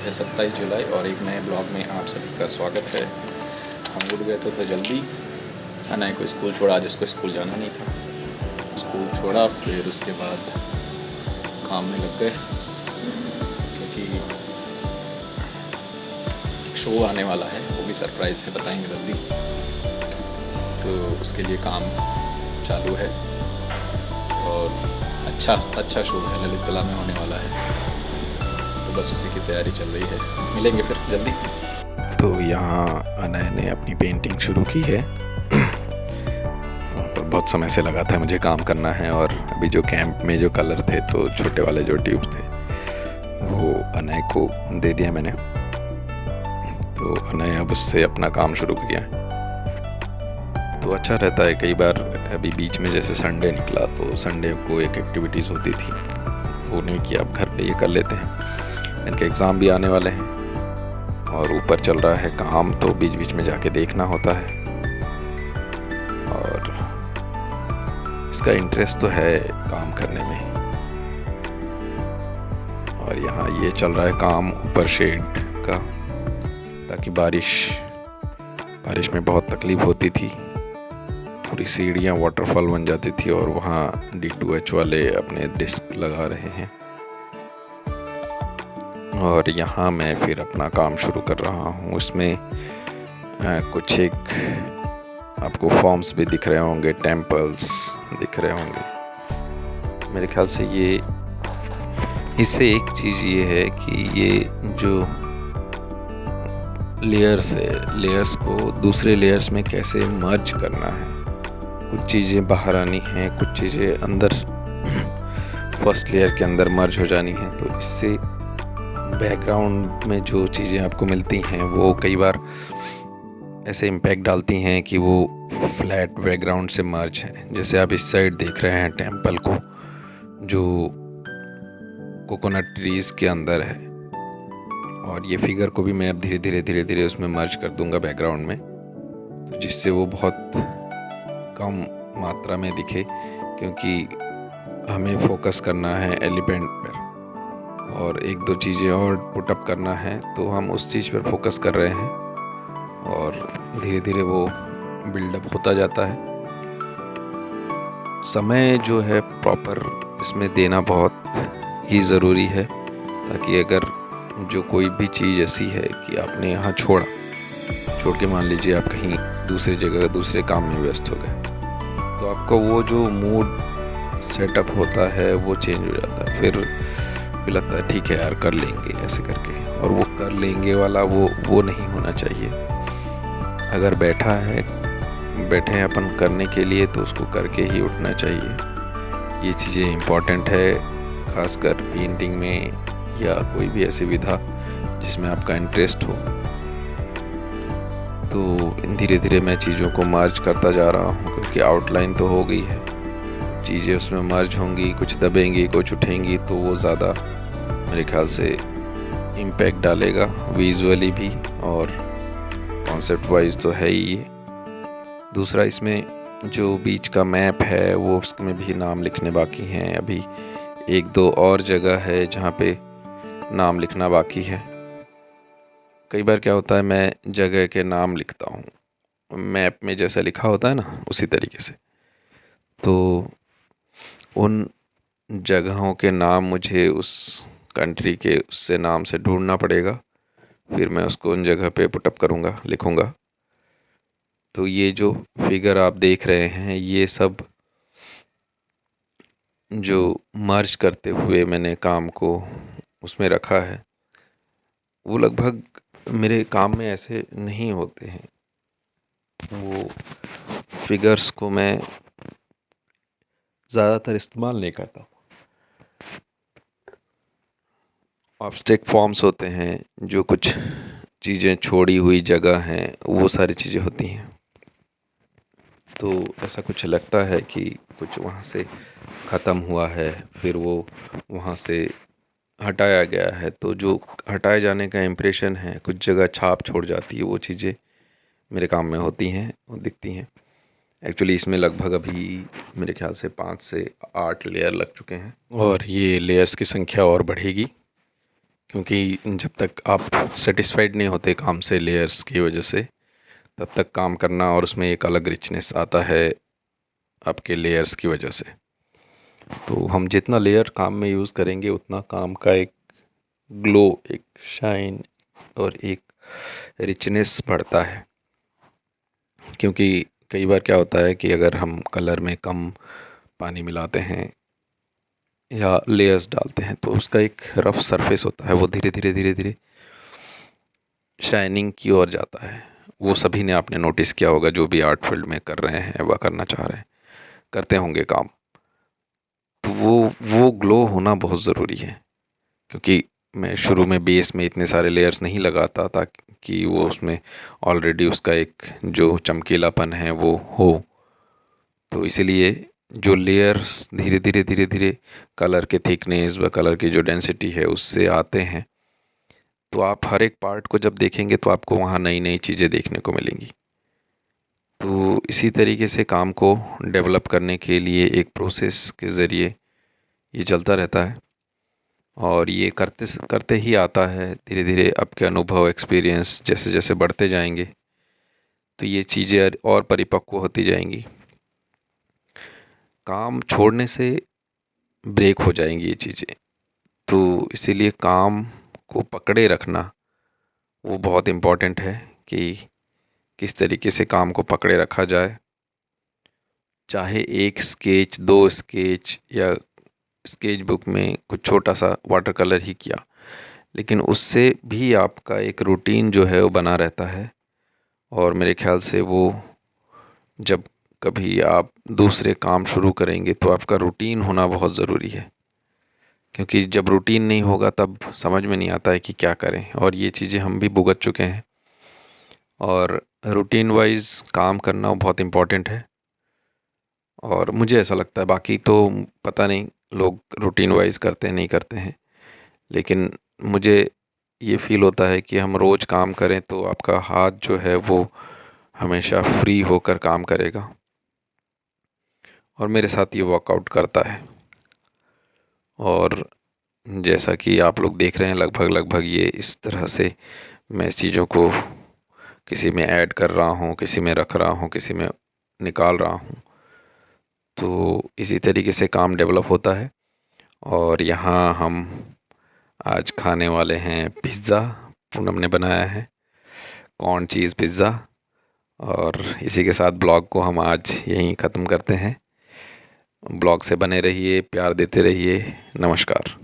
है 27 जुलाई और एक नए ब्लॉग में आप सभी का स्वागत है। हम उठ गए तो जल्दी, अनय को स्कूल छोड़ा। आज उसको स्कूल जाना नहीं था, स्कूल छोड़ा, फिर उसके बाद काम में लग गए क्योंकि शो आने वाला है, वो भी सरप्राइज़ है, बताएंगे जल्दी। तो उसके लिए काम चालू है और अच्छा शो है, ललित कला में होने वाला है, तो बस उसी की तैयारी चल रही है। मिलेंगे फिर जल्दी। तो यहाँ अनय ने अपनी पेंटिंग शुरू की है और बहुत समय से लगा था मुझे काम करना है। और अभी जो कैंप में जो कलर थे, तो छोटे वाले जो ट्यूब थे, वो अनय को दे दिया मैंने। तो अनय अब उससे अपना काम शुरू किया है। तो अच्छा रहता है। कई बार अभी बीच में जैसे संडे निकला, तो संडे को एक एक्टिविटीज़ होती थी, वो नहीं कि अब घर पे ये कर लेते हैं। इनके एग्ज़ाम भी आने वाले हैं और ऊपर चल रहा है काम, तो बीच बीच में जाके देखना होता है। और इसका इंटरेस्ट तो है काम करने में। और यहाँ ये चल रहा है काम ऊपर शेड का, ताकि बारिश में बहुत तकलीफ़ होती थी, पूरी सीढ़ियाँ वाटरफॉल बन जाती थी। और वहाँ D2H वाले अपने डिस्क लगा रहे हैं और यहाँ मैं फिर अपना काम शुरू कर रहा हूँ। उसमें कुछ एक आपको फॉर्म्स भी दिख रहे होंगे, टेम्पल्स दिख रहे होंगे। मेरे ख्याल से ये इससे एक चीज़ ये है कि ये जो लेयर्स है, लेयर्स को दूसरे लेयर्स में कैसे मर्ज करना है। कुछ चीज़ें बाहर आनी हैं, कुछ चीज़ें अंदर फर्स्ट लेयर के अंदर मर्ज हो जानी है। तो इससे बैकग्राउंड में जो चीज़ें आपको मिलती हैं, वो कई बार ऐसे इम्पैक्ट डालती हैं कि वो फ्लैट बैकग्राउंड से मर्ज हैं। जैसे आप इस साइड देख रहे हैं टेम्पल को, जो कोकोनट ट्रीज़ के अंदर है। और ये फिगर को भी मैं अब धीरे धीरे उसमें मर्ज कर दूंगा बैकग्राउंड में, तो जिससे वो बहुत कम मात्रा में दिखे, क्योंकि हमें फोकस करना है एलिफेंट पर और एक दो चीज़ें और पुटअप करना है, तो हम उस चीज़ पर फोकस कर रहे हैं और धीरे धीरे वो बिल्डअप होता जाता है। समय जो है प्रॉपर इसमें देना बहुत ही ज़रूरी है, ताकि अगर जो कोई भी चीज़ ऐसी है कि आपने यहाँ छोड़ के मान लीजिए आप कहीं दूसरी जगह दूसरे काम में व्यस्त हो गए, तो आपका वो जो मूड सेटअप होता है वो चेंज हो जाता है। फिर लगता है ठीक है यार, कर लेंगे ऐसे करके, और वो कर लेंगे वाला वो नहीं होना चाहिए। अगर बैठे हैं अपन करने के लिए, तो उसको करके ही उठना चाहिए। ये चीज़ें इम्पॉर्टेंट है, खासकर पेंटिंग में या कोई भी ऐसी विधा जिसमें आपका इंटरेस्ट हो। तो धीरे धीरे मैं चीज़ों को मर्ज करता जा रहा हूँ, क्योंकि आउटलाइन तो हो गई है, चीज़ें उसमें मर्ज होंगी, कुछ दबेंगी, कुछ उठेंगी, तो वो ज़्यादा मेरे ख्याल से इम्पैक्ट डालेगा विजुअली भी, और कॉन्सेप्ट वाइज तो है ही ये। दूसरा, इसमें जो बीच का मैप है, वो उसमें भी नाम लिखने बाकी हैं। अभी एक दो और जगह है जहाँ पे नाम लिखना बाकी है। कई बार क्या होता है, मैं जगह के नाम लिखता हूँ मैप में, जैसा लिखा होता है ना, उसी तरीके से। तो उन जगहों के नाम मुझे उस कंट्री के उससे नाम से ढूंढना पड़ेगा, फिर मैं उसको उन जगह पे पुटअप करूँगा, लिखूँगा। तो ये जो फिगर आप देख रहे हैं, ये सब जो मर्ज करते हुए मैंने काम को उसमें रखा है, वो लगभग मेरे काम में ऐसे नहीं होते हैं। वो फिगर्स को मैं ज़्यादातर इस्तेमाल नहीं करता। ऑब्स्ट्रैक्ट फॉर्म्स होते हैं, जो कुछ चीज़ें छोड़ी हुई जगह हैं, वो सारी चीज़ें होती हैं। तो ऐसा कुछ लगता है कि कुछ वहाँ से ख़त्म हुआ है, फिर वो वहाँ से हटाया गया है, तो जो हटाए जाने का इम्प्रेशन है, कुछ जगह छाप छोड़ जाती है, वो चीज़ें मेरे काम में होती हैं और दिखती हैं। एक्चुअली इसमें लगभग अभी मेरे ख्याल से 5 से 8 लेयर लग चुके हैं, और ये लेयर्स की संख्या और बढ़ेगी, क्योंकि जब तक आप सेटिस्फाइड नहीं होते काम से लेयर्स की वजह से, तब तक काम करना और उसमें एक अलग रिचनेस आता है आपके लेयर्स की वजह से। तो हम जितना लेयर काम में यूज़ करेंगे उतना काम का एक ग्लो, एक शाइन और एक रिचनेस बढ़ता है। क्योंकि कई बार क्या होता है कि अगर हम कलर में कम पानी मिलाते हैं या लेयर्स डालते हैं तो उसका एक रफ सरफेस होता है, वो धीरे धीरे धीरे धीरे शाइनिंग की ओर जाता है। वो सभी ने आपने नोटिस किया होगा, जो भी आर्ट फील्ड में कर रहे हैं व करना चाह रहे हैं, करते होंगे काम। तो वो ग्लो होना बहुत ज़रूरी है। क्योंकि मैं शुरू में बेस में इतने सारे लेयर्स नहीं लगाता था कि वो उसमें ऑलरेडी उसका एक जो चमकीलापन है वो हो। तो इसीलिए जो लेयर्स धीरे धीरे धीरे धीरे कलर के थिकनेस व कलर की जो डेंसिटी है उससे आते हैं, तो आप हर एक पार्ट को जब देखेंगे तो आपको वहाँ नई नई चीज़ें देखने को मिलेंगी। तो इसी तरीके से काम को डेवलप करने के लिए एक प्रोसेस के ज़रिए ये चलता रहता है और ये करते करते ही आता है। धीरे धीरे आपके अनुभव, एक्सपीरियंस जैसे जैसे बढ़ते जाएंगे तो ये चीज़ें और परिपक्व होती जाएंगी। काम छोड़ने से ब्रेक हो जाएंगी ये चीज़ें। तो इसीलिए काम को पकड़े रखना वो बहुत इम्पॉर्टेंट है कि किस तरीके से काम को पकड़े रखा जाए। चाहे एक स्केच, दो स्केच या स्केच बुक में कुछ छोटा सा वाटर कलर ही किया, लेकिन उससे भी आपका एक रूटीन जो है वो बना रहता है। और मेरे ख्याल से वो जब कभी आप दूसरे काम शुरू करेंगे तो आपका रूटीन होना बहुत ज़रूरी है। क्योंकि जब रूटीन नहीं होगा तब समझ में नहीं आता है कि क्या करें, और ये चीज़ें हम भी भुगत चुके हैं। और रूटीन वाइज काम करना बहुत इम्पॉर्टेंट है और मुझे ऐसा लगता है। बाकी तो पता नहीं लोग रूटीन वाइज करते हैं नहीं करते हैं, लेकिन मुझे ये फील होता है कि हम रोज़ काम करें तो आपका हाथ जो है वो हमेशा फ्री होकर काम करेगा। और मेरे साथ ये वर्कआउट करता है। और जैसा कि आप लोग देख रहे हैं, लगभग लगभग ये इस तरह से मैं इस चीज़ों को किसी में ऐड कर रहा हूँ, किसी में रख रहा हूँ, किसी में निकाल रहा हूँ। तो इसी तरीके से काम डेवलप होता है। और यहाँ हम आज खाने वाले हैं पिज़्ज़ा। पूनम ने बनाया है कॉर्न चीज़ पिज़्ज़ा। और इसी के साथ ब्लॉग को हम आज यहीं ख़त्म करते हैं। ब्लॉग से बने रहिए, प्यार देते रहिए। नमस्कार।